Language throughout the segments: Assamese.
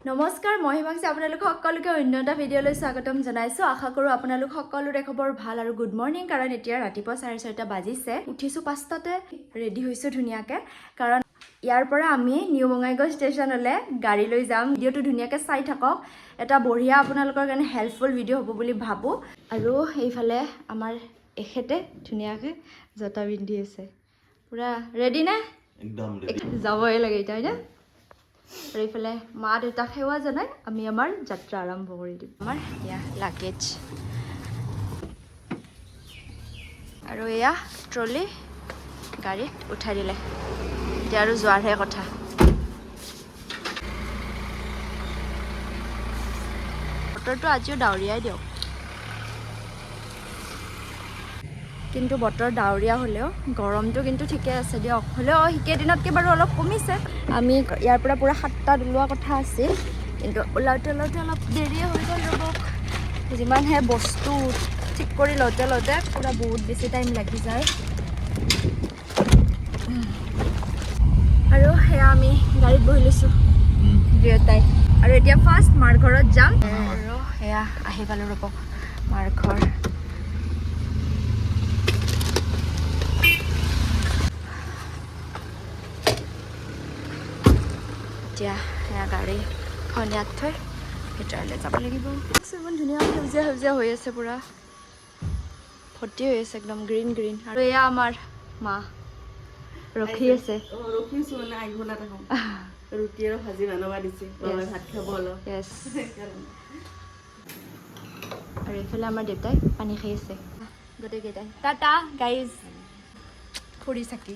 নমস্কাৰ মই হিমাংশী আপোনালোক সকলোকে অন্য এটা ভিডিঅ'লৈ স্বাগতম জনাইছো আশা কৰো আপোনালোক সকলোৰে খবৰ ভাল আৰু গুড মৰ্নিং কাৰণ এতিয়া ৰাতিপুৱা 6:30 বাজিছে উঠিছো 5টাতে ৰেডি হৈছো ধুনিয়াকে কাৰণ ইয়াৰ পৰা আমি নিউ বঙাইগাঁও ষ্টেচনলৈ গাড়ী লৈ যাম ভিডিঅ'টো ধুনিয়াকে চাই থাকক এটা বঢ়িয়া আপোনালোকৰ কাৰণে হেল্পফুল ভিডিঅ' হ'ব বুলি ভাবো আৰু এইফালে আমাৰ এখেতে ধুনিয়াকে জটা পিন্ধি আছে পুৰা ৰেডি না একদম ৰেডি যাবই লাগে এটা না আৰু এইফালে মা দেউতাক সেৱা জনাই আমি আমাৰ যাত্ৰা আৰম্ভ কৰি দিম আমাৰ এয়া লাগেজ আৰু এয়া ট্ৰলি গাড়ীত উঠাই দিলে এতিয়া আৰু যোৱাৰহে কথা বতৰটো আজিও ডাৱৰীয়াই দিয়ক কিন্তু বতৰ ডাৱৰীয়া হ'লেও গৰমটো কিন্তু ঠিকে আছে দিয়ক হ'লেও সেইকেইদিনতকৈ বাৰু অলপ কমিছে আমি ইয়াৰ পৰা পুৰা 7টাত ওলোৱা কথা আছিল কিন্তু ওলাওঁতে অলপ দেৰিয়ে হৈ গ'ল ৰ'ব যিমানহে বস্তু ঠিক কৰি লওঁতে পুৰা বহুত বেছি টাইম লাগি যায় আৰু সেয়া আমি গাড়ীত বহি লৈছোঁ দুয়োটাই আৰু এতিয়া ফাৰ্ষ্ট মাৰ ঘৰত যাম আৰু সেয়া আহি পালোঁ ৰ'ব মাৰ ঘৰ এতিয়া সেয়া গাড়ীখন ইয়াত থৈ ভিতৰলৈ যাব লাগিব ইমান ধুনীয়া সেউজীয়া হৈ আছে পুৰা ভৰ্তি হৈ আছে একদম গ্ৰীণ আৰু এয়া আমাৰ মা ৰখি আছে ৰখিছো মানে আহিব নাথাকো ৰুটি আৰু ভাজি বনাব দিছে বাবাই ভাত খাব অলপ য়েছ আৰু এইফালে আমাৰ দেউতাই পানী খাই আছে গোটেইকেইটাই টাটা গাইজ ফুৰি চাকি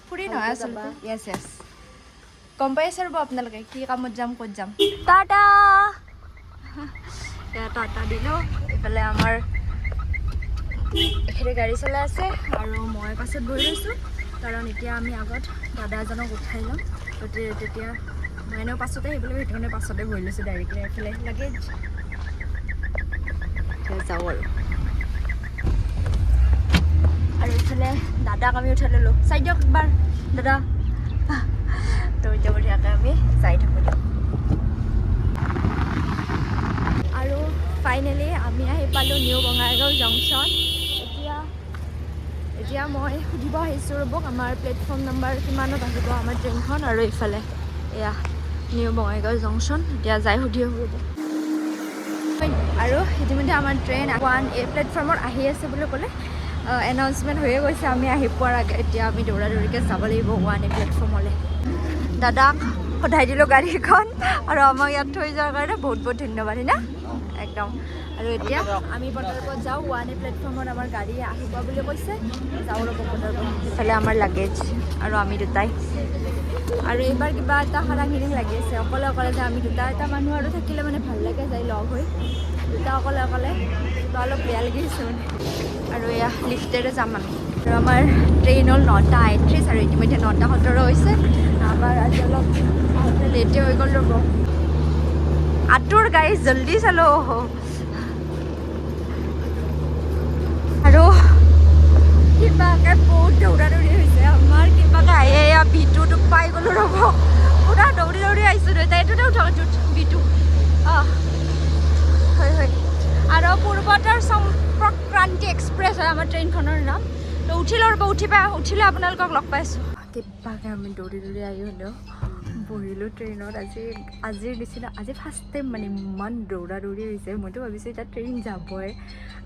ফুৰি নহয় আচলতে য়েছ গম পাই আছে ৰ'ব আপোনালোকে কি কামত যাম ক'ত যাম টাটা টাটা দিলোঁ এইফালে আমাৰ এখেতে গাড়ী চলাই আছে আৰু মই পাছত বহি লৈছোঁ কাৰণ এতিয়া আমি আগত দাদা এজনক উঠাই ল'ম তেতিয়া মই এনেও পাছতে আহিব লাগিব সেইটো কাৰণে পাছতে বহি লৈছোঁ ডাইৰেক্টলি এইফালে লাগেজ যাওঁ আৰু এইফালে দাদাক আমি উঠাই ল'লোঁ চাই দিয়ক একবাৰ দাদা তো এতিয়া বঢ়িয়াকৈ আমি যাই থাকোঁ দিয়ক আৰু ফাইনেলি আমি আহি পালোঁ নিউ বঙাইগাঁও জংচন এতিয়া মই সুধিব আহিছোঁ ৰ'বক আমাৰ প্লেটফৰ্ম নাম্বাৰ কিমানত আহিব আমাৰ ট্ৰেইনখন আৰু এইফালে এয়া নিউ বঙাইগাঁও জংচন এতিয়া যাই সুধি আহোঁ ৰ'ব আৰু ইতিমধ্যে আমাৰ ট্ৰেইন 1A প্লেটফৰ্মত আহি আছে বুলি ক'লে এনাউন্সমেণ্ট হৈয়ে গৈছে আমি আহি পোৱাৰ আগে এতিয়া আমি দৌৰাদৌৰিকৈ যাব লাগিব 1A প্লেটফৰ্মলৈ দাদাক সদাই দিলোঁ গাড়ীখন আৰু আমাক ইয়াত থৈ যোৱাৰ কাৰণে বহুত ধন্যবাদ না একদম আৰু এতিয়া আমি পটাৰপত যাওঁ 1A প্লেটফৰ্মত আমাৰ গাড়ী আহিব বুলি কৈছে যাওঁ ৰ'ব পটাৰপত ইফালে আমাৰ লাগেজ আৰু আমি দুটাই আৰু এইবাৰ কিবা এটা সাৰাং লাগি আছে অকলে যে আমি দুটা এটা মানুহ আৰু থাকিলে মানে ভাল লাগে যাই লগ হৈ দুটা অকলে কিবা অলপ বেয়া লাগি আছে মানে আৰু এয়া লিফ্টেৰে যাম আমি আৰু আমাৰ ট্ৰেইন হ'ল 9:38 আৰু ইতিমধ্যে 9:17 হৈছে আমাৰ আজি অলপ লেটে হৈ গ'ল ৰ'ব আঁতৰ গাড়ী জল্দি চালো আৰু কিবাকে বহুত দৌৰি হৈছে আমাৰ কিবাকে আহে এয়া ভিটোটোক পাই গ'লোঁ ৰ'ব পুৰা দৌৰি আহিছোঁ দুয়োটাই এইটোতে উঠক ভিটো হয় আৰু পূৰ্বতৰ সম্পৰ্ক্ৰান্তি এক্সপ্ৰেছ হয় আমাৰ ট্ৰেইনখনৰ নাম তো উঠিলোঁ ৰ'ব উঠিলে আপোনালোকক লগ পাইছোঁ কিবাকে আমি দৌৰি আহি হ'লেও বহিলোঁ ট্ৰেইনত আজিৰ নিচিনা আজি ফাৰ্ষ্ট টাইম মানে ইমান দৌৰি হৈছে মইতো ভাবিছোঁ এতিয়া ট্ৰেইন যাবই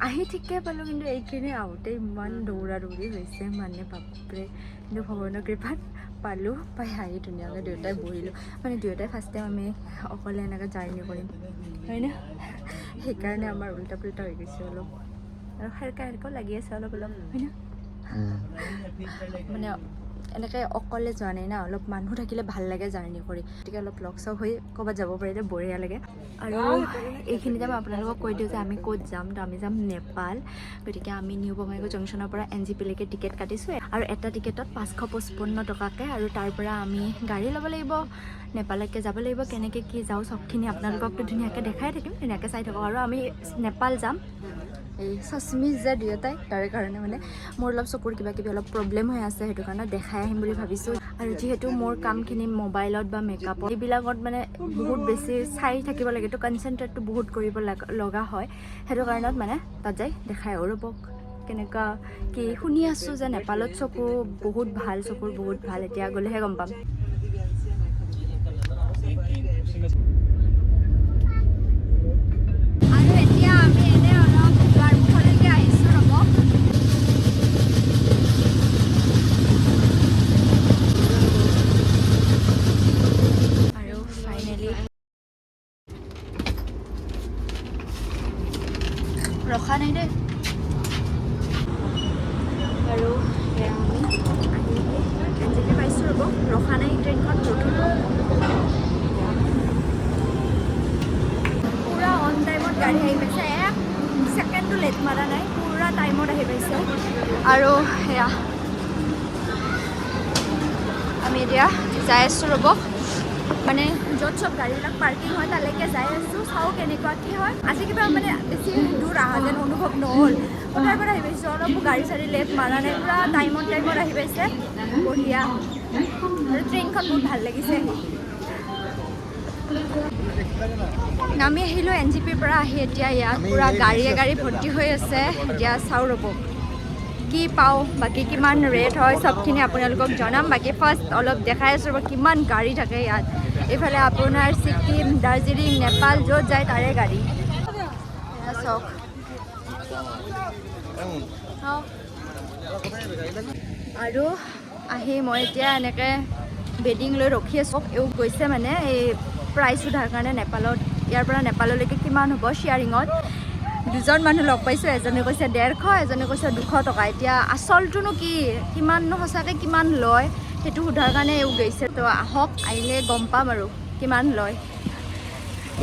আহি ঠিকে পালোঁ কিন্তু এইখিনি আহোঁতে ইমান দৌৰি হৈছে মানে বাপৰে কিন্তু ভগৱানৰ কৃপাত পালোঁ পাই আহি ধুনীয়াকৈ দুয়োটাই বহিলোঁ মানে দুয়োটাই ফাৰ্ষ্ট টাইম আমি অকলে এনেকৈ জাৰ্ণি কৰিম হয়নে সেইকাৰণে আমাৰ উল্টা পুল্টা হৈ গৈছে অলপ আৰু সেৰকাও লাগি আছে অলপ হয়নে মানে এনেকৈ অকলে যোৱা নাই না অলপ মানুহ থাকিলে ভাল লাগে জাৰ্ণি কৰি গতিকে অলপ লগ চগ হৈ ক'ৰবাত যাব পাৰিলে বঢ়িয়া লাগে আৰু এইখিনিতে মই আপোনালোকক কৈ দিওঁ যে আমি ক'ত যাম তো আমি যাম নেপাল গতিকে আমি নিউ বঙাইগাঁও জংচনৰ পৰা NJPলৈকে টিকেট কাটিছোঁ আৰু এটা টিকেটত 555 টকাকৈ আৰু তাৰ পৰা আমি গাড়ী ল'ব লাগিব নেপাললৈকে যাব লাগিব কেনেকৈ কি যাওঁ চবখিনি আপোনালোককতো ধুনীয়াকৈ দেখাই থাকিম ধুনীয়াকৈ চাই থাকক আৰু আমি নেপাল যাম এই চচমিচ যে দুয়োটাই তাৰে কাৰণে মানে মোৰ অলপ চকুৰ কিবা কিবি অলপ প্ৰব্লেম হৈ আছে সেইটো কাৰণে দেখাই আহিম বুলি ভাবিছোঁ আৰু যিহেতু মোৰ কামখিনি মোবাইলত বা মেকআপত এইবিলাকত মানে বহুত বেছি চাই থাকিব লাগে তো কনচেনট্ৰেটটো বহুত কৰিব লগা হয় সেইটো কাৰণত মানে তাত যাই দেখাই আৰু ৰ'বক কেনেকুৱা কি শুনি আছোঁ যে নেপালত চকু বহুত ভাল চকুৰ বহুত ভাল এতিয়া গ'লেহে গম পাম আৰু এতিয়া আমি এনে অলপ দুৱাৰমুখলৈকে আহিছোঁ ৰ'ব আৰু ফাইনেলি ৰখা নাই দেই আৰু আমি এনজেপি পাইছোঁ ৰ'ব ৰখা নাই ট্ৰেইনখন ৰখিব পুৰা অন টাইমত গাড়ী আহি পাইছে এক ছেকেণ্ডো লেট মাৰা নাই পুৰা টাইমত আহি পাইছে আৰু সেয়া আমি এতিয়া যাই আছোঁ ৰ'ব মানে য'ত চব গাড়ীবিলাক পাৰ্কিং হয় তালৈকে যাই আছোঁ চাওঁ কেনেকুৱা কি হয় আজি কিবা মানে বেছি দূৰ অহা যেন অনুভৱ নহ'ল তাৰ পৰা আহি পাইছোঁ অলপো গাড়ী চাড়ী লেট মাৰা নাই পুৰা টাইমত আহি পাইছে বঢ়িয়া আৰু ট্ৰেইনখন বহুত ভাল লাগিছে নামি আহিলোঁ এনজেপিৰ পৰা আহি এতিয়া ইয়াত পুৰা গাড়ী ভৰ্তি হৈ আছে এতিয়া চাওঁ ৰ'ব কি পাওঁ বাকী কিমান ৰেট হয় চবখিনি আপোনালোকক জনাম বাকী ফাৰ্ষ্ট অলপ দেখাই আছোঁ ৰ'ব কিমান গাড়ী থাকে ইয়াত এইফালে আপোনাৰ ছিকিম দাৰ্জিলিং নেপাল য'ত যায় তাৰে গাড়ী চাওক আৰু আহি মই এতিয়া এনেকৈ বেডিং লৈ ৰখি আছোঁ এওঁ গৈছে মানে এই প্ৰাইচ সোধাৰ কাৰণে নেপালত ইয়াৰ পৰা নেপাললৈকে কিমান হ'ব শ্বেয়াৰিঙত দুজন মানুহ লগ পাইছোঁ এজনে কৈছে 150 এজনে কৈছে 200 টকা এতিয়া আচলটোনো কি কিমাননো সঁচাকৈ কিমান লয় সেইটো সোধাৰ কাৰণে এওঁ গৈছে তো আহক আহিলে গম পাম আৰু কিমান লয়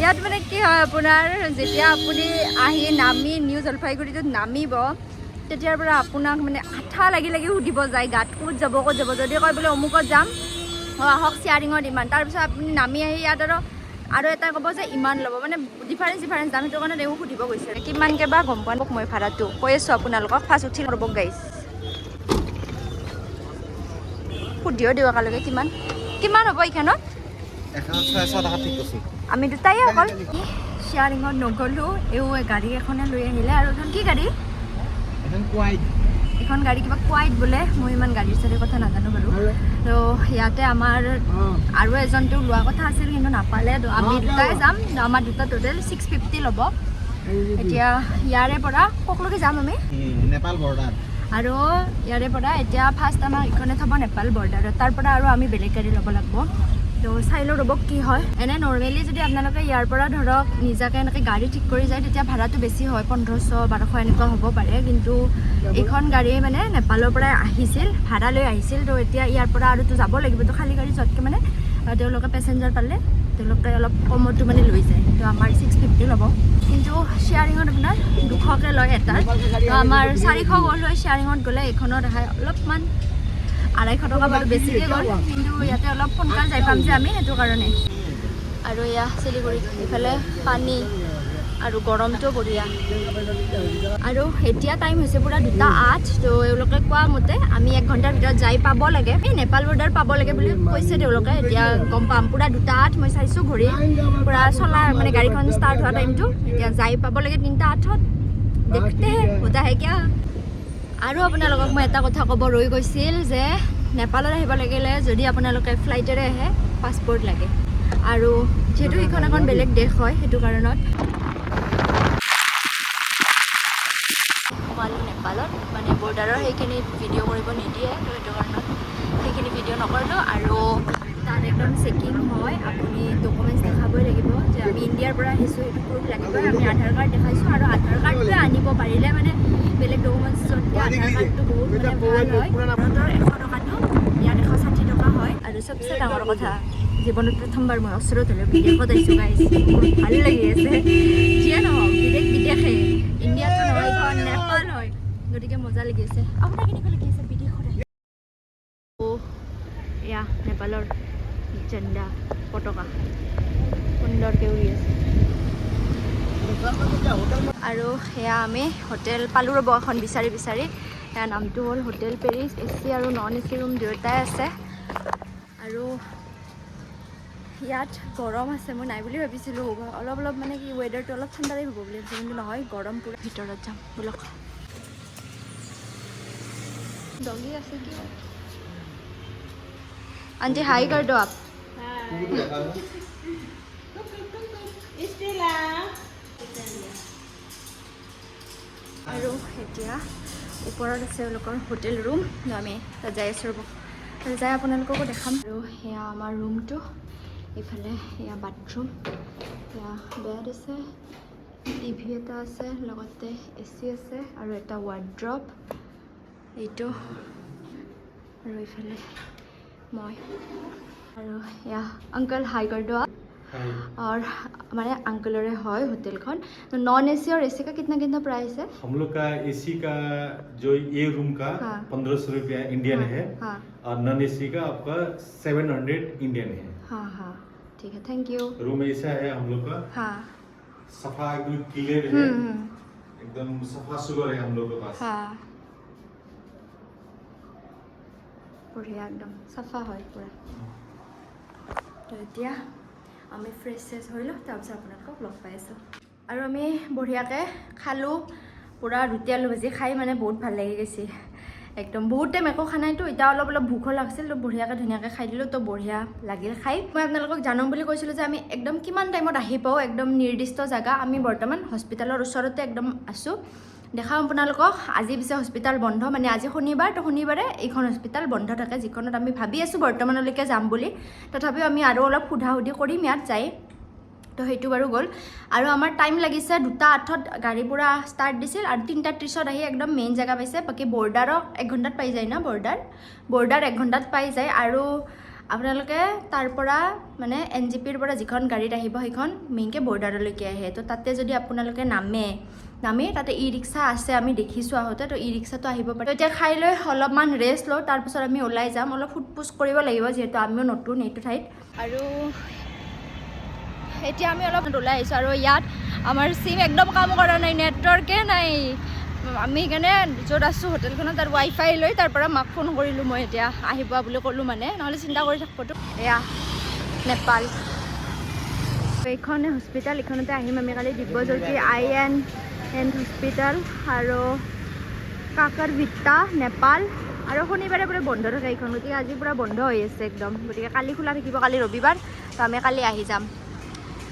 ইয়াত মানে কি হয় আপোনাৰ যেতিয়া আপুনি আহি নামি নিউ জলপাইগুৰিটোত নামিব তেতিয়াৰ পৰা আপোনাক মানে আঠা লাগি সুধিব যায় গাত ক'ত যাব যদি কয় বোলে অমুকত যাম আহক শ্বেয়াৰিঙত ইমান তাৰপিছত আপুনি নামি আহি ইয়াত আৰু এটা ক'ব যে ইমান ল'ব মানে ডিফাৰেঞ্চ দাম সেইটো কাৰণে তেওঁ সুধিব গৈছে কিমানকৈ বা গম পোৱা মই ভাড়াটো কৈ আছোঁ আপোনালোকক ফাৰ্ষ্ট উঠি ৰ'ব গাইছ সুধিও দিওঁ একেলগে কিমান হ'ব এইখনত আমি দুটাই অকল শ্বেয়াৰিঙত নগ'লোঁ এওঁ গাড়ী এখনে লৈ আহিলে আৰু এখন কি গাড়ী এখন গাড়ী কিবা কোৱাইট বোলে মই ইমান গাড়ীৰ চাড়ীৰ কথা নাজানো বাৰু তো ইয়াতে আমাৰ আৰু এজনটো লোৱা কথা আছিল কিন্তু নাপালে তো আমি দুটাই যাম আমাৰ দুটা টোটেল 650 ল'ব এতিয়া ইয়াৰে পৰা ক'লৈকে যাম আমি নেপাল বৰ্ডাৰ আৰু ইয়াৰে পৰা এতিয়া ফাৰ্ষ্ট আমাক ইখনে থ'ব নেপাল বৰ্ডাৰত তাৰ পৰা আৰু আমি বেলেগ গাড়ী ল'ব লাগিব তো চাই লওঁ ৰ'ব কি হয় এনে নৰ্মেলি যদি আপোনালোকে ইয়াৰ পৰা ধৰক নিজাকৈ এনেকৈ গাড়ী ঠিক কৰি যায় তেতিয়া ভাড়াটো বেছি হয় 1500-1200 এনেকুৱা হ'ব পাৰে কিন্তু এইখন গাড়ী মানে নেপালৰ পৰাই আহিছিল ভাড়া লৈ আহিছিল তো এতিয়া ইয়াৰ পৰা আৰুতো যাব লাগিব তো খালী গাড়ী যোৱাতকৈ মানে তেওঁলোকে পেচেঞ্জাৰ পালে তেওঁলোকে অলপ কমতো মানে লৈ যায় তো আমাৰ 650 ল'ব কিন্তু শ্বেয়াৰিঙত আপোনাৰ 200কৈ লয় এটাৰ তো আমাৰ 400 গ'ল হয় শ্বেয়াৰিঙত গ'লে এইখনত আহে অলপমান 250 টকা বাৰু বেছিকৈ গ'ল কিন্তু ইয়াতে অলপ সোনকালে যাই পাম যে আমি সেইটো কাৰণে আৰু এয়া শিলিগুৰি এইফালে পানী আৰু গৰমটো বঢ়িয়া আৰু এতিয়া টাইম হৈছে পুৰা 2:08 তো এওঁলোকে কোৱা মতে আমি 1 ঘণ্টাৰ ভিতৰত যাই পাব লাগে এই নেপাল বৰ্ডাৰ পাব লাগে বুলি কৈছে তেওঁলোকে এতিয়া গম পাম পুৰা 2:08 মই চাইছোঁ ঘূৰি পুৰা চলা মানে গাড়ীখন ষ্টাৰ্ট হোৱা টাইমটো এতিয়া যাই পাব লাগে 3:08 দেখতে হোতা হে কিয়া আৰু আপোনালোকক মই এটা কথা ক'ব ৰৈ গৈছিল যে নেপালত আহিব লাগিলে যদি আপোনালোকে ফ্লাইটেৰে আহে পাছপৰ্ট লাগে আৰু যিহেতু এইখন এখন বেলেগ দেশ হয় সেইটো কাৰণত সোমালোঁ নেপালত মানে বৰ্ডাৰৰ সেইখিনি ভিডিঅ' কৰিব নিদিয়ে তো সেইটো কাৰণত সেইখিনি ভিডিঅ' নকৰিলোঁ আৰু তাত একদম চেকিং হয় আপুনি ডকুমেণ্টছ দেখাবই লাগিব যে আমি ইণ্ডিয়াৰ পৰা আহিছোঁ সেইটো প্ৰুফ লাগিবই আমি আধাৰ কাৰ্ড দেখাইছোঁ আৰু আধাৰ কাৰ্ডটোৱে আনিব পাৰিলে মানে বেলেগ ডকুমেণ্টছতকৈ আধাৰ কাৰ্ডটো বহুত মানে ভাল হয় ভাৰতৰ 100 টকাটো ইয়াত 160 টকা হয় আৰু চবচে ডাঙৰ কথা জীৱনত প্ৰথমবাৰ মই ওচৰত হ'লেও বিদেশত আহিছোঁ গাইছ বহুত ভাল লাগি আছে যিয়ে নহওক বিদেশে ইণ্ডিয়াতো নহয় এখন নেপাল হয় গতিকে মজা লাগি আছে আপোনাৰ কেনেকুৱা লাগি আছে বিদেশত এয়া নেপালৰ ঝাণ্ডা পতাকা সুন্দৰকৈ উৰি আছে আৰু সেয়া আমি হোটেল পালোঁ ৰ'ব এখন বিচাৰি সেয়া নামটো হ'ল হোটেল পেৰিছ। AC আৰু নন AC ৰুম দুয়োটাই আছে। আৰু ইয়াত গৰম আছে, মই নাই বুলি ভাবিছিলোঁ। অলপ মানে কি ৱেডাৰটো অলপ ঠাণ্ডাই হ'ব বুলি ভাবিছিলোঁ, কিন্তু নহয়, গৰম পূৰা। ভিতৰত যাম ব'লক। डॉगी ऐसे क्यों? आंटी हाई कर दो आप। আৰু এতিয়া ওপৰত আছে তেওঁলোকৰ হোটেল ৰুম। আমি তাত যাই আছোঁ ৰ'ব, তাত যাই আপোনালোককো দেখাম। আৰু সেয়া আমাৰ ৰুমটো, এইফালে সেয়া বাথৰুম, সেয়া বেড আছে, TV এটা আছে, লগতে AC আছে আৰু এটা ৱাৰ্ড্ৰপ এইটো, আৰু এইফালে মই। আৰু এয়া अंकल हाई कर दो आप। और हमारे अंकलरे है होटल खन। तो नॉन AC और AC का कितना कितना प्राइस है? हम लोग का AC का जो ये रूम का 1500 रुपया इंडियन है। और नॉन AC का आपका 700 इंडियन है। हाँ ठीक है, थैंक यू। रूम ऐसा है हम लोग का, सफा एकदम क्लियर है, एकदम सफा सुगर है हम लोग के पास। बढ़िया, एकदम सफा है पूरा। तो এতিয়া আমি ফ্ৰেছ হৈ লওঁ, তাৰপিছত আপোনালোকক লগ পাই আছোঁ। আৰু আমি বঢ়িয়াকৈ খালোঁ, পূৰা ৰুটি আলু ভাজি খাই মানে বহুত ভাল লাগি গৈছে একদম। বহুত টাইম একো খোৱা নাইতো, এতিয়া অলপ ভোকো লাগিছিল, তো বঢ়িয়াকৈ ধুনীয়াকৈ খাই দিলোঁ, তো বঢ়িয়া লাগিল খাই। মই আপোনালোকক জানাম বুলি কৈছিলোঁ যে আমি একদম কিমান টাইমত আহি পাওঁ, একদম নিৰ্দিষ্ট জেগা। আমি বৰ্তমান হস্পিটেলৰ ওচৰতে একদম আছোঁ। দেখাম আপোনালোকক। আজি পিছে হস্পিটেল বন্ধ, মানে আজি শনিবাৰ, তো শনিবাৰে এইখন হস্পিটেল বন্ধ থাকে, যিখনত আমি ভাবি আছোঁ বৰ্তমানলৈকে যাম বুলি। তথাপিও আমি আৰু অলপ সোধা-সুধি কৰিম ইয়াত যাই, তো সেইটো বাৰু গ'ল। আৰু আমাৰ টাইম লাগিছে 2:08 গাড়ী পুৰা ষ্টাৰ্ট দিছিল, আৰু 3:30 আহি একদম মেইন জেগা পাইছে। বাকী বৰ্ডাৰক 1 ঘণ্টাত পাই যায় না, বৰ্ডাৰ 1 ঘণ্টাত পাই যায়। আৰু আপোনালোকে তাৰ পৰা মানে NGPৰ পৰা যিখন গাড়ীত আহিব সেইখন মেইনকৈ বৰ্ডাৰলৈকে আহে। তো তাতে যদি আপোনালোকে নামি তাতে ই-ৰিক্সা আছে, আমি দেখিছোঁ আহোঁতে, তো ই-ৰিক্সাটো আহিব পাৰে। তো এতিয়া খাই লৈ অলপমান ৰেষ্ট লওঁ, তাৰপিছত আমি ওলাই যাম। অলপ ফুট-পুচ কৰিব লাগিব, যিহেতু আমিও নতুন এইটো ঠাইত। আৰু এতিয়া আমি অলপ ওলাই আহিছোঁ, আৰু ইয়াত আমাৰ চিম একদম কাম কৰা নাই, নেটৱৰ্কে নাই। আমি সেইকাৰণে য'ত আছোঁ হোটেলখনত তাৰ ৱাইফাই লৈ তাৰ পৰা মাক ফোন কৰিলোঁ মই, এতিয়া আহিব বুলি ক'লোঁ, মানে নহ'লে চিন্তা কৰি থাকোঁতো। এয়া নেপাল, এইখন হস্পিটেল, এইখনতে আহিম আমি কালি। দিব্যজ্যোতি IN হস্পিটেল আৰু কাকৰভিত্তা নেপাল। আৰু শনিবাৰে পুৰা বন্ধ থাকে এইখন, গতিকে আজি পুৰা বন্ধ হৈ আছে একদম। গতিকে কালি খোলা থাকিব, কালি ৰবিবাৰ, তো আমি কালি আহি যাম।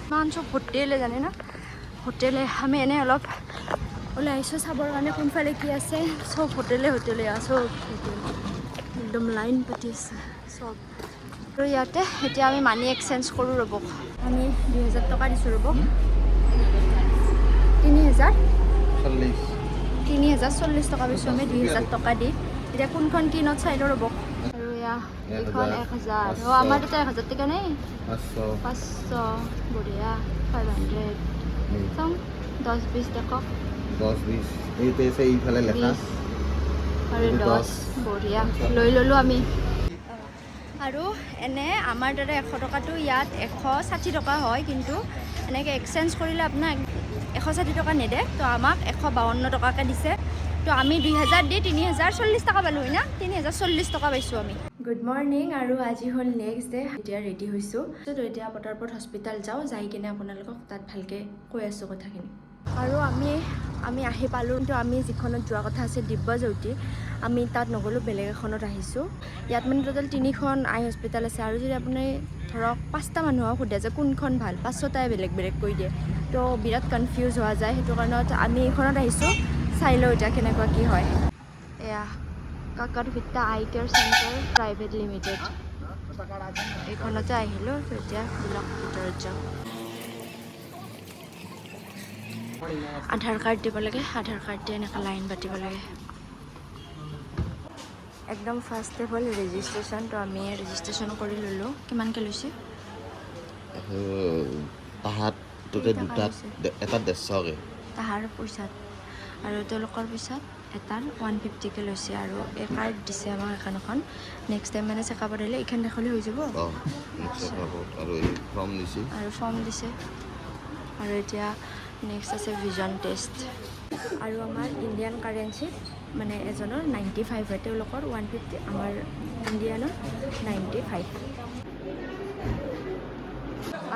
ইমান চব হোটেলে জানে না, হোটেলে। আমি এনেই অলপ ওলাই আহিছোঁ চাবৰ কাৰণে কোনফালে কি আছে। চব হোটেলে চব হোটেল, একদম লাইন পাতি আছে চব। আৰু ইয়াতে এতিয়া আমি মানি এক্সচেঞ্জ কৰোঁ ৰ'ব। আমি 2000 টকা দিছোঁ ৰ'ব, 3040 টকা পাইছোঁ আমি 2000 টকা দি। এতিয়া কোনখন কি নট চাই লওঁ ৰ'ব। আৰু এয়া এইখন 1000, আমাৰ তাতে 1000 টকা নাই, 500 বঢ়িয়া, 500 চাওঁ, 10-20 টকা, 10-20 এইফালে লেখা আৰু 10 বঢ়িয়া লৈ ল'লোঁ আমি। আৰু এনে আমাৰ তাতে 100 টকাটো ইয়াত 160 টকা হয়, কিন্তু এনেকৈ এক্সচেঞ্জ কৰিলে আপোনাক 160 টকা নেদে, তো আমাক 152 টকাকৈ দিছে। তো আমি 2000 দি 3040 টকা পালোঁ হয় না, 3040 টকা পাইছোঁ আমি। গুড মৰ্ণিং, আৰু আজি হ'ল নেক্সট ডে। এতিয়া ৰেডি হৈছোঁ, তো এতিয়া পটাপট হস্পিটেল যাওঁ, যাই কিনে আপোনালোকক তাত ভালকৈ কৈ আছোঁ কথাখিনি। আৰু আমি আহি পালোঁ, কিন্তু আমি যিখনত যোৱা কথা আছে দিব্যজ্যোতি, আমি তাত নগ'লোঁ, বেলেগ এখনত আহিছোঁ। ইয়াত মানে টোটেল 3খন আই হস্পিটেল আছে, আৰু যদি আপুনি ধৰক 5টা মানুহক সোধে যে কোনখন ভাল, 5টাই বেলেগ কৈ দিয়ে, তো বিৰাট কনফিউজ হোৱা যায়। সেইটো কাৰণত আমি এইখনত আহিছোঁ, চাই লওঁ এতিয়া কেনেকুৱা কি হয়। এয়া কাকৰভিত্তা eye care centre private limited, এইখনতে আহিলোঁ। তো এতিয়া ব্লক ভিতৰত যাওঁ। আধাৰ কাৰ্ড দিব লাগে, আধাৰ কাৰ্ড দি এনেকৈ লাইন পাতিব লাগে। একদম ফাৰ্ষ্ট ষ্টেপ হ'ল ৰেজিষ্ট্ৰেশ্যন, তো আমি ৰেজিষ্ট্ৰেশ্যন কৰি ল'লোঁ। কিমানকৈ লৈছে? তাহাঁত দুটাত এটা 150কৈ, তাহাৰ পইচাত, আৰু তেওঁলোকৰ পইচাত এটাৰ 150কৈ লৈছে। আৰু এই কাৰ্ড দিছে আমাক এখন। নেক্সট টাইম মানে চেকআপত আহিলে এইখন দেখালে হৈ যাব। আৰু ফৰ্ম দিছে। আৰু এতিয়া নেক্সট আছে ভিজন টেষ্ট আৰু আমাৰ ইণ্ডিয়ান কাৰেঞ্চি মানে এজনৰ 95 হয় তেওঁলোকৰ 150 আমাৰ ইণ্ডিয়ানৰ 95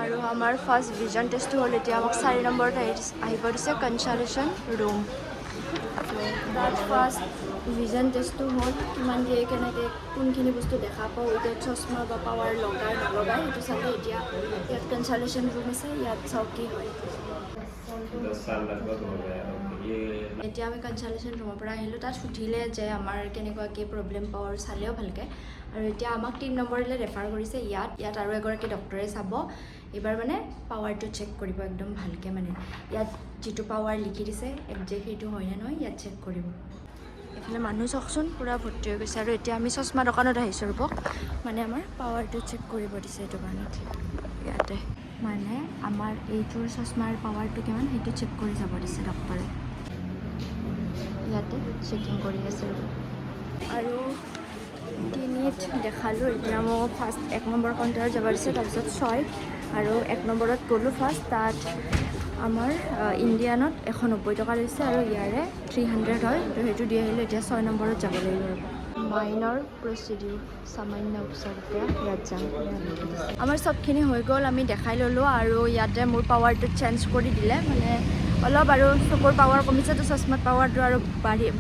আৰু আমাৰ ফাৰ্ষ্ট ভিজন টেষ্টটো হ'ল এতিয়া আমাক 4 নম্বৰত আহিব দিছে কনচালেশ্যন ৰুম তাত ফাৰ্ষ্ট ভিজন টেষ্টটো হ'ল কিমান দিয়ে কেনেকৈ কোনখিনি বস্তু দেখা পাওঁ এতিয়া চশমা বা পাৱাৰ লগাই নলগাই সেইটো চালে এতিয়া ইয়াত কনচালেশ্যন ৰুম আছে ইয়াত চাওক কি হয় এতিয়া আমি কনচালেশ্যন ৰুমৰ পৰা আহিলোঁ তাত সুধিলে যে আমাৰ কেনেকুৱা কি প্ৰব্লেম পাৱাৰ চালেও ভালকৈ আৰু এতিয়া আমাক 3 নম্বৰলৈ ৰেফাৰ কৰিছে ইয়াত আৰু এগৰাকী ডক্টৰে চাব এইবাৰ মানে পাৱাৰটো চেক কৰিব একদম ভালকৈ মানে ইয়াত যিটো পাৱাৰ লিখি দিছে একজেক্ট সেইটো হয় নে নহয় ইয়াত চেক কৰিব এইফালে মানুহ চাওকচোন পূৰা ভৰ্তি হৈ গৈছে আৰু এতিয়া আমি চশমা দোকানত আহিছোঁ ৰ'ব মানে আমাৰ পাৱাৰটো চেক কৰিব দিছে এইটো কাৰণত ইয়াতে মানে আমাৰ এইটোৰ চশমাৰ পাৱাৰটো কিমান সেইটো চেক কৰি যাব দিছে ডক্টৰে ইয়াতে চেকিং কৰি আছে আৰু তিনিত দেখালোঁ এতিয়া মোক ফাৰ্ষ্ট 1 নম্বৰ কাউণ্টাৰত যাব দিছে তাৰপিছত 6 আৰু 1 নম্বৰত গ'লোঁ ফাৰ্ষ্ট তাত আমাৰ ইণ্ডিয়ানত 190 টকা লৈছে আৰু ইয়াৰে 300 হয় তো সেইটো দি আহিলোঁ এতিয়া 6 নম্বৰত যাব লাগিব মাইনৰ প্ৰচিডিউৰ সামান্য উপচাৰৰ পৰা ইয়াত যাম আমাৰ চবখিনি হৈ গ'ল আমি দেখাই ল'লোঁ আৰু ইয়াতে মোৰ পাৱাৰটো চেঞ্জ কৰি দিলে মানে অলপ আৰু চকুৰ পাৱাৰ কমিছে তো চশমাত পাৱাৰটো আৰু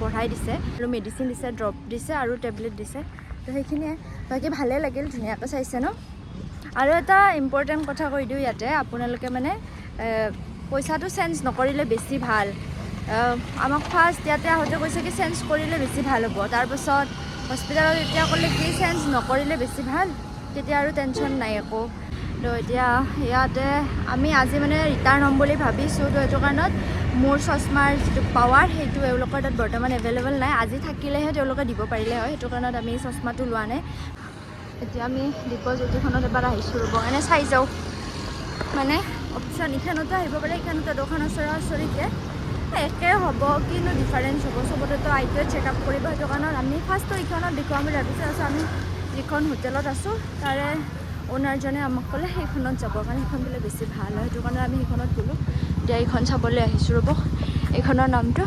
বঢ়াই দিছে আৰু মেডিচিন দিছে ড্ৰপ দিছে আৰু টেবলেট দিছে তো সেইখিনিয়ে বাকী ভালে লাগিল ধুনীয়াকৈ চাইছে ন আৰু এটা ইম্পৰ্টেণ্ট কথা কৈ দিওঁ ইয়াতে আপোনালোকে মানে পইচাটো চেঞ্জ নকৰিলে বেছি ভাল আমাক ফাৰ্ষ্ট ইয়াতে আহোঁতে কৈছে কি চেঞ্জ কৰিলে বেছি ভাল হ'ব তাৰপাছত হস্পিটেলত এতিয়া ক'লে কি চেঞ্জ নকৰিলে বেছি ভাল তেতিয়া আৰু টেনশ্যন নাই একো তো এতিয়া ইয়াতে আমি আজি মানে ৰিটাৰ্ণ হ'ম বুলি ভাবিছোঁ তো সেইটো কাৰণত মোৰ চশমাৰ যিটো পাৱাৰ সেইটো এওঁলোকৰ তাত বৰ্তমান এভেইলেবল নাই আজি থাকিলেহে তেওঁলোকে দিব পাৰিলে হয় সেইটো কাৰণত আমি চশমাটো লোৱা নাই এতিয়া আমি ডিপ'জিটখনত এবাৰ আহিছোঁ ৰ'ব এনে চাই যাওঁ মানে অপশ্যন ইখনতো আহিব পাৰে ইখনতো দোকান ওচৰা-ওচৰিকৈ একে হ'ব কিনো ডিফাৰেঞ্চ হ'ব চবতেতো আইটোৱে চেকআপ কৰিব সেইটো কাৰণত আমি ফাৰ্ষ্টটো ইখনত দেখুৱাম বুলি ভাবিছোঁ তাৰপিছত আমি যিখন হোটেলত আছোঁ তাৰে অ'নাৰজনে আমাক ক'লে সেইখনত যাবৰ কাৰণে সেইখন বোলে বেছি ভাল হয় সেইটো কাৰণে আমি সেইখনত গ'লোঁ এতিয়া এইখন চাবলৈ আহিছোঁ ৰ'ব এইখনৰ নামটো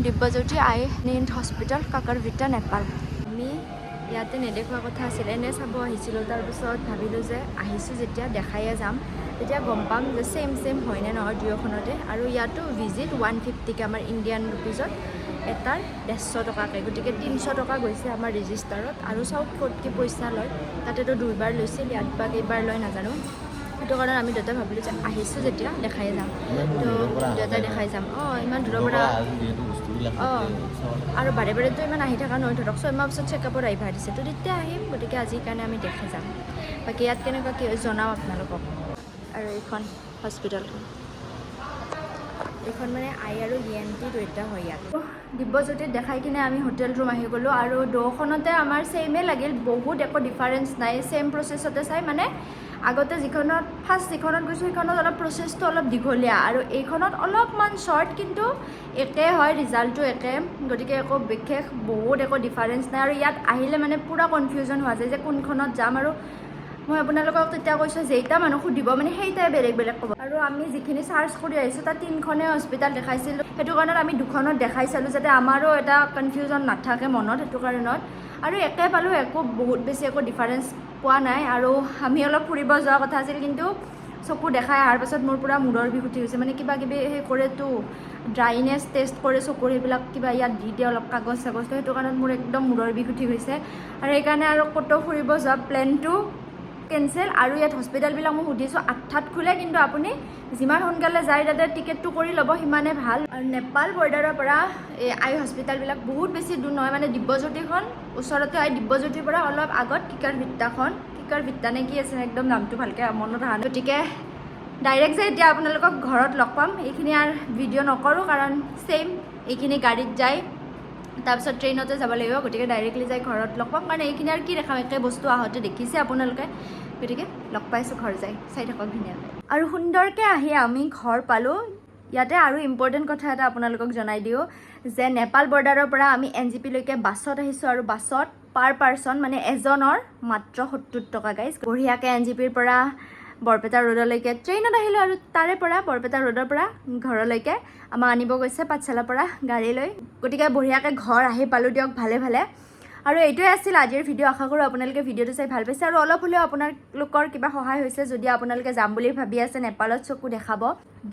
দিব্যজ্যোতি আই নিণ্ড হস্পিটেল কাকৰভিটা নেপাল আমি ইয়াতে নেদেখুৱা কথা আছিল এনে চাব আহিছিলোঁ তাৰপিছত ভাবিলোঁ যে আহিছোঁ যেতিয়া দেখায়ে যাম তেতিয়া গম পাম যে ছেম হয়নে নহয় দুয়োখনতে আৰু ইয়াতো ভিজিট 150কৈ আমাৰ ইণ্ডিয়ান ৰুপিজত এটাৰ 150 টকাকৈ গতিকে 300 টকা গৈছে আমাৰ ৰেজিষ্টাৰত আৰু চাউথ ক'তকৈ পইচা লয় তাতেতো 2বাৰ লৈছিল ইয়াত বা কেইবাৰ লয় নাজানো সেইটো কাৰণে আমি দেউতাই ভাবিলোঁ যে আহিছোঁ যেতিয়া দেখাই যাম তো দেউতাই দেখাই যাম ইমান দূৰৰ পৰা আৰু বাৰে বাৰেতো ইমান আহি থকা নহয় ধৰক 6 মাহ পিছত চেকআপত আহিব দিছে তো তেতিয়া আহিম গতিকে আজিৰ কাৰণে আমি দেখাই যাম বাকী ইয়াত কেনেকুৱা কি জনাওঁ আপোনালোকক আৰু এইখন হস্পিটেলখন এইখন মানে আই আৰু ENT দুয়োটা হয় ইয়াত দিব্যজ্যোতিত দেখাই কিনে আমি হোটেল ৰুম আহি গ'লোঁ আৰু দখনতে আমাৰ ছেইমে লাগিল বহুত একো ডিফাৰেঞ্চ নাই ছেইম প্ৰচেছতে চাই মানে আগতে ফাৰ্ষ্ট যিখনত গৈছোঁ সেইখনত অলপ প্ৰচেছটো অলপ দীঘলীয়া আৰু এইখনত অলপমান শ্বৰ্ট কিন্তু একে হয় ৰিজাল্টটো একে গতিকে একো বিশেষ বহুত একো ডিফাৰেঞ্চ নাই আৰু ইয়াত আহিলে মানে পূৰা কনফিউজন হোৱা যায় যে কোনখনত যাম আৰু মই আপোনালোকক তেতিয়া কৈছোঁ যেইটা মানুহ সুধিব মানে সেইটাই বেলেগ ক'ব আৰু আমি যিখিনি চাৰ্চ কৰি আহিছোঁ তাত 3খনে হস্পিটেল দেখাইছিলোঁ সেইটো কাৰণত আমি 2খনত দেখাই চালোঁ যাতে আমাৰো এটা কনফিউজন নাথাকে মনত সেইটো কাৰণত আৰু একে পালোঁ একো বহুত বেছি একো ডিফাৰেঞ্চ পোৱা নাই আৰু আমি অলপ ফুৰিব যোৱা কথা আছিল কিন্তু চকু দেখাই অহাৰ পাছত মোৰ পূৰা মূৰৰ বিষ উঠি গৈছে মানে কিবা কিবি সেই কৰেতো ড্ৰাইনেছ টেষ্ট কৰে চকুৰ সেইবিলাক কিবা ইয়াত দি দিয়ে অলপ কাগজ চাগজ সেইটো কাৰণত মোৰ একদম মূৰৰ বিষ উঠি গৈছে আৰু সেইকাৰণে আৰু ক'তো ফুৰিব যোৱা প্লেনটো কেঞ্চেল আৰু ইয়াত হস্পিটেলবিলাক মই সুধিছোঁ 8টাত খোলে কিন্তু আপুনি যিমান সোনকালে যায় তাতে টিকেটটো কৰি ল'ব সিমানে ভাল আৰু নেপাল বৰ্ডাৰৰ পৰা এই আই হস্পিটেলবিলাক বহুত বেছি দূৰ নহয় মানে দিব্যজ্যোতিখন ওচৰতে হয় দিব্যজ্যোতিৰ পৰা অলপ আগত কিকাৰভিট্টা নে কি আছে একদম নামটো ভালকৈ মনত অহা নাই গতিকে ডাইৰেক্ট যে এতিয়া আপোনালোকক ঘৰত লগ পাম এইখিনি আৰু ভিডিঅ' নকৰোঁ কাৰণ ছেইম এইখিনি গাড়ীত যায় তাৰপিছত ট্ৰেইনতে যাব লাগিব গতিকে ডাইৰেক্টলি যাই ঘৰত লগ পাম কাৰণ এইখিনি আৰু কি দেখাম একে বস্তু আহোঁতে দেখিছে আপোনালোকে গতিকে লগ পাইছোঁ ঘৰ যাই চাই থাকক ধুনীয়াকৈ আৰু সুন্দৰকৈ আহি আমি ঘৰ পালোঁ ইয়াতে আৰু ইম্পৰ্টেণ্ট কথা এটা আপোনালোকক জনাই দিওঁ যে নেপাল বৰ্ডাৰৰ পৰা আমি NGP লৈকে বাছত আহিছোঁ আৰু বাছত পাৰ পাৰ্চন মানে এজনৰ মাত্ৰ 70 টকা গাইজ বঢ়িয়াকৈ NGPৰ পৰা বৰপেটা ৰোডলৈকে ট্ৰেইনত আহিলোঁ আৰু তাৰে পৰা বৰপেটা ৰোডৰ পৰা ঘৰলৈকে আমাক আনিব গৈছে পাঠশালাৰ পৰা গাড়ী লৈ গতিকে বঢ়িয়াকৈ ঘৰ আহি পালোঁ দিয়ক ভালে ভালে আৰু এইটোৱে আছিল আজিৰ ভিডিঅ' আশা কৰোঁ আপোনালোকে ভিডিঅ'টো চাই ভাল পাইছে আৰু অলপ হ'লেও আপোনালোকৰ কিবা সহায় হৈছে যদি আপোনালোকে যাম বুলি ভাবি আছে নেপালত চকু দেখাব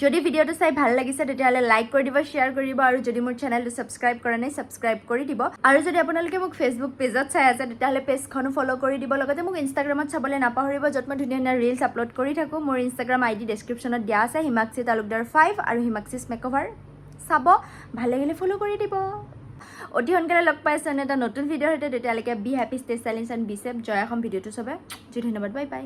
যদি ভিডিঅ'টো চাই ভাল লাগিছে তেতিয়াহ'লে লাইক কৰি দিব শ্বেয়াৰ কৰি দিব আৰু যদি মোৰ চেনেলটো ছাবস্ক্ৰাইব কৰা নাই ছাবস্ক্ৰাইব কৰি দিব আৰু যদি আপোনালোকে মোক ফেচবুক পেজত চাই আছে তেতিয়াহ'লে পেজখনো ফ'ল' কৰি দিব লগতে মোক ইনষ্টাগ্ৰামত চাবলৈ নাপাহৰিব য'ত মই ধুনীয়া ধুনীয়া ৰিলছ আপলোড কৰি থাকোঁ মোৰ ইনষ্টাগ্ৰাম ID ডেছক্ৰিপশ্যনত দিয়া আছে হিমাক্ষিতালুকদাৰ 5 আৰু হিমাক্ষিছ মেকঅভাৰ চাব ভাল লাগিলে ফ'ল' কৰি দিব অতি সোনকালে লগ পাই আছোঁ এটা নতুন ভিডিঅ'ৰ সৈতে তেতিয়ালৈকে be happy stay stylish and be safe জয় অসম ভিডিঅ'টো চাবে ধন্যবাদ বাই বাই